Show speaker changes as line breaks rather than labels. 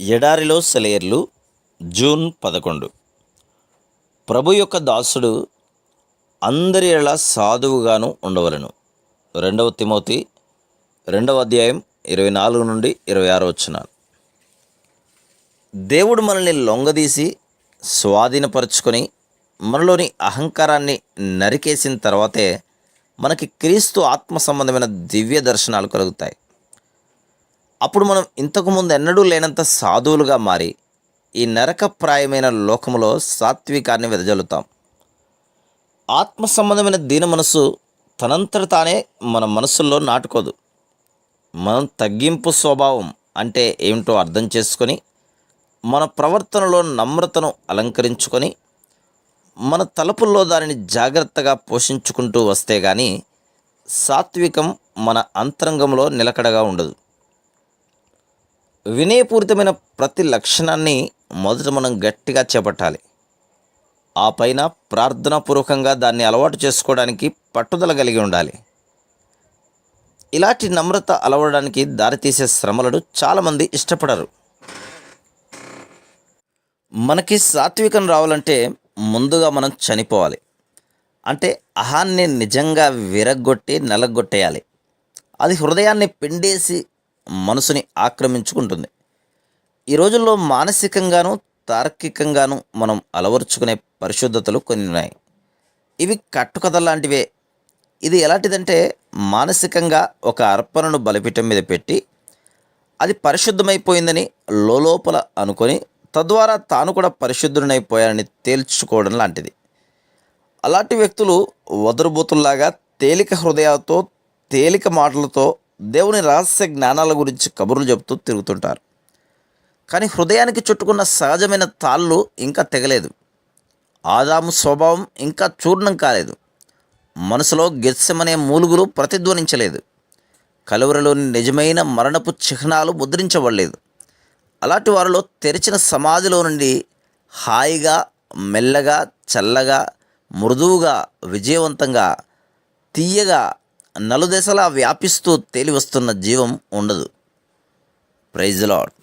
ఎడారిలో సెలయేర్లు జూన్ 11. ప్రభు యొక్క దాసుడు అందరి ఎడల సాధువుగాను ఉండవలెను. 2 తిమోతి 2 24 నుండి 26 వచనాలు. దేవుడు మనల్ని లొంగదీసి స్వాధీనపరుచుకొని మనలోని అహంకారాన్ని నరికేసిన తర్వాతే మనకి క్రీస్తు ఆత్మ సంబంధమైన దివ్య దర్శనాలు కలుగుతాయి. అప్పుడు మనం ఇంతకుముందు ఎన్నడూ లేనంత సాధువులుగా మారి ఈ నరకప్రాయమైన లోకములో సాత్వికాన్ని వెదజల్లుతాం. ఆత్మ సంబంధమైన దీన మనసు తనంతట తానే మన మనసుల్లో నాటుకోదు. మనం తగ్గింపు స్వభావం అంటే ఏమిటో అర్థం చేసుకొని మన ప్రవర్తనలో నమ్రతను అలంకరించుకొని మన తలుపుల్లో దానిని జాగ్రత్తగా పోషించుకుంటూ వస్తే గాని సాత్వికం మన అంతరంగంలో నిలకడగా ఉండదు. వినయపూరితమైన ప్రతి లక్షణాన్ని మొదట మనం గట్టిగా చేపట్టాలి. ఆ పైన ప్రార్థనాపూర్వకంగా దాన్ని అలవాటు చేసుకోవడానికి పట్టుదల కలిగి ఉండాలి. ఇలాంటి నమ్రత అలవడానికి దారితీసే శ్రమలను చాలామంది ఇష్టపడరు. మనకి సాత్వికం రావాలంటే ముందుగా మనం చనిపోవాలి. అంటే అహాన్ని నిజంగా విరగ్గొట్టి నలగొట్టేయాలి. అది హృదయాన్ని పిండేసి మనసుని ఆక్రమించుకుంటుంది. ఈ రోజుల్లో మానసికంగాను తార్కికంగాను మనం అలవరుచుకునే పరిశుద్ధతలు కొన్ని ఉన్నాయి. ఇవి కట్టుకథ లాంటివే. ఇది ఎలాంటిదంటే మానసికంగా ఒక అర్పణను బలిపీఠం మీద పెట్టి అది పరిశుద్ధమైపోయిందని లోపల అనుకొని తద్వారా తాను కూడా పరిశుద్ధుడైపోయానని తేల్చుకోవడం లాంటిది. అలాంటి వ్యక్తులు వదరుబోతుల్లాగా తేలిక హృదయాలతో తేలిక మాటలతో దేవుని రహస్య జ్ఞానాల గురించి కబుర్లు చెబుతూ తిరుగుతుంటారు. కానీ హృదయానికి చుట్టుకున్న సహజమైన తాళ్ళు ఇంకా తెగలేదు. ఆదాము స్వభావం ఇంకా చూర్ణం కాలేదు. మనసులో గెత్సెమనే మూలుగులు ప్రతిధ్వనించలేదు. కలువరిలోని నిజమైన మరణపు చిహ్నాలు ముద్రించబడలేదు. అలాంటి వారిలో తెరిచిన సమాధిలో నుండి హాయిగా మెల్లగా చల్లగా మృదువుగా విజయవంతంగా తీయగా నలుదెసలా వ్యాపిస్తూ తేలివస్తున్న జీవం ఉండదు. Praise the lord.